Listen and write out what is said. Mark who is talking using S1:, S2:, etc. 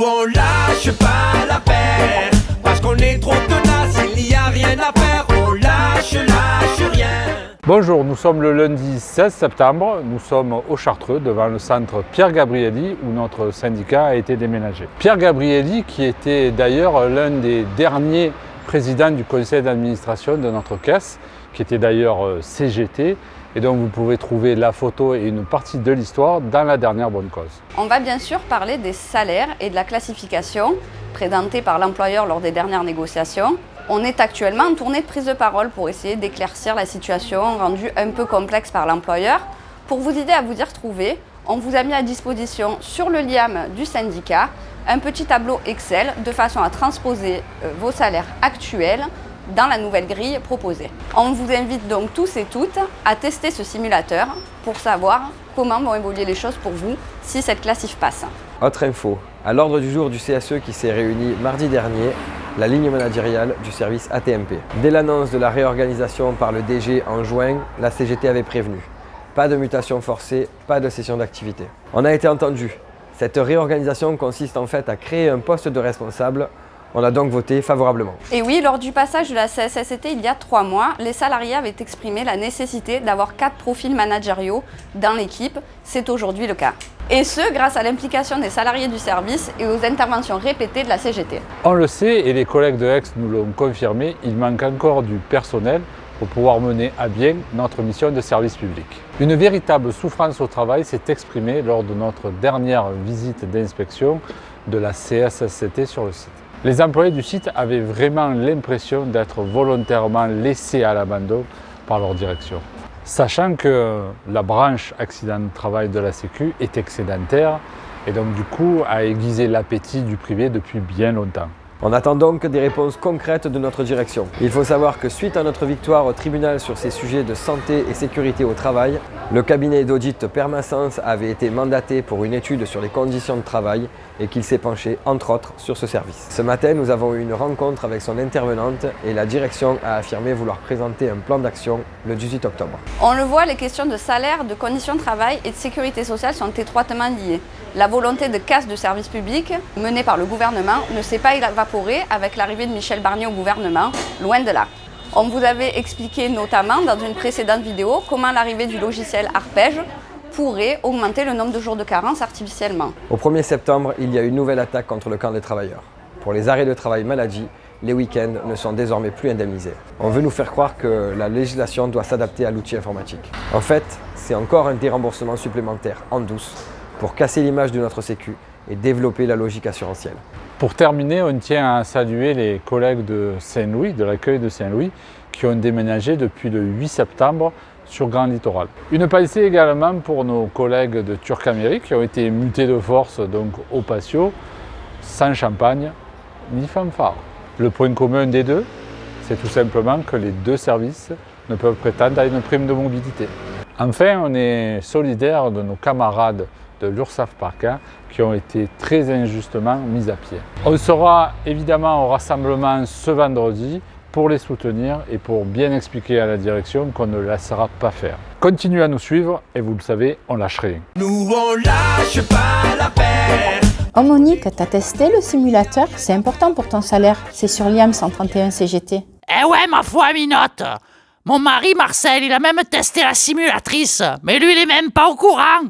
S1: on lâche pas l'affaire, parce qu'on est trop tenace, il n'y a rien à faire, on lâche rien.
S2: Bonjour, nous sommes le lundi 16 septembre, nous sommes au Chartreux devant le centre Pierre Gabrielli où notre syndicat a été déménagé. Pierre Gabrielli qui était d'ailleurs l'un des derniers présidents du conseil d'administration de notre caisse, qui était d'ailleurs CGT, et donc vous pouvez trouver la photo et une partie de l'histoire dans la dernière bonne cause.
S3: On va bien sûr parler des salaires et de la classification présentée par l'employeur lors des dernières négociations. On est actuellement en tournée de prise de parole pour essayer d'éclaircir la situation rendue un peu complexe par l'employeur. Pour vous aider à vous y retrouver, on vous a mis à disposition sur le LIAM du syndicat un petit tableau Excel de façon à transposer vos salaires actuels dans la nouvelle grille proposée. On vous invite donc tous et toutes à tester ce simulateur pour savoir comment vont évoluer les choses pour vous si cette classif passe.
S4: Autre info, à l'ordre du jour du CSE qui s'est réuni mardi dernier, la ligne managériale du service ATMP. Dès l'annonce de la réorganisation par le DG en juin, la CGT avait prévenu. Pas de mutation forcée, pas de cession d'activité. On a été entendu. Cette réorganisation consiste en fait à créer un poste de responsable. On a donc voté favorablement.
S3: Et oui, lors du passage de la CSST il y a 3 mois, les salariés avaient exprimé la nécessité d'avoir 4 profils managériaux dans l'équipe. C'est aujourd'hui le cas. Et ce, grâce à l'implication des salariés du service et aux interventions répétées de la CGT.
S2: On le sait et les collègues de Aix nous l'ont confirmé, il manque encore du personnel pour pouvoir mener à bien notre mission de service public. Une véritable souffrance au travail s'est exprimée lors de notre dernière visite d'inspection de la CSST sur le site. Les employés du site avaient vraiment l'impression d'être volontairement laissés à l'abandon par leur direction. Sachant que la branche accident de travail de la Sécu est excédentaire et donc du coup a aiguisé l'appétit du privé depuis bien longtemps.
S4: On attend donc des réponses concrètes de notre direction. Il faut savoir que suite à notre victoire au tribunal sur ces sujets de santé et sécurité au travail, le cabinet d'audit Permasens avait été mandaté pour une étude sur les conditions de travail et qu'il s'est penché entre autres sur ce service. Ce matin, nous avons eu une rencontre avec son intervenante et la direction a affirmé vouloir présenter un plan d'action le 18 octobre.
S3: On le voit, les questions de salaire, de conditions de travail et de sécurité sociale sont étroitement liées. La volonté de casse de service public menée par le gouvernement ne s'est pas évaporée avec l'arrivée de Michel Barnier au gouvernement, loin de là. On vous avait expliqué notamment dans une précédente vidéo comment l'arrivée du logiciel Arpège pourrait augmenter le nombre de jours de carence artificiellement.
S4: Au 1er septembre, il y a une nouvelle attaque contre le camp des travailleurs. Pour les arrêts de travail maladie, les week-ends ne sont désormais plus indemnisés. On veut nous faire croire que la législation doit s'adapter à l'outil informatique. En fait, c'est encore un déremboursement supplémentaire en douce pour casser l'image de notre Sécu et développer la logique assurantielle.
S2: Pour terminer, on tient à saluer les collègues de Saint-Louis, de l'accueil de Saint-Louis, qui ont déménagé depuis le 8 septembre sur Grand Littoral. Une pensée également pour nos collègues de Turc-Amérique qui ont été mutés de force donc au patio, sans champagne ni fanfare. Le point commun des deux, c'est tout simplement que les deux services ne peuvent prétendre à une prime de mobilité. Enfin, on est solidaires de nos camarades de l'URSSAF Parcain qui ont été très injustement mis à pied. On sera évidemment au rassemblement ce vendredi pour les soutenir et pour bien expliquer à la direction qu'on ne laissera pas faire. Continuez à nous suivre et vous le savez, on lâche rien.
S1: Nous on lâche pas l'affaire.
S5: Oh Monique, t'as testé le simulateur? C'est important pour ton salaire. C'est sur l'IAM 131 CGT.
S6: Eh ouais, ma foi, Minotte. Mon mari, Marcel, il a même testé la simulatrice. Mais lui, il est même pas au courant.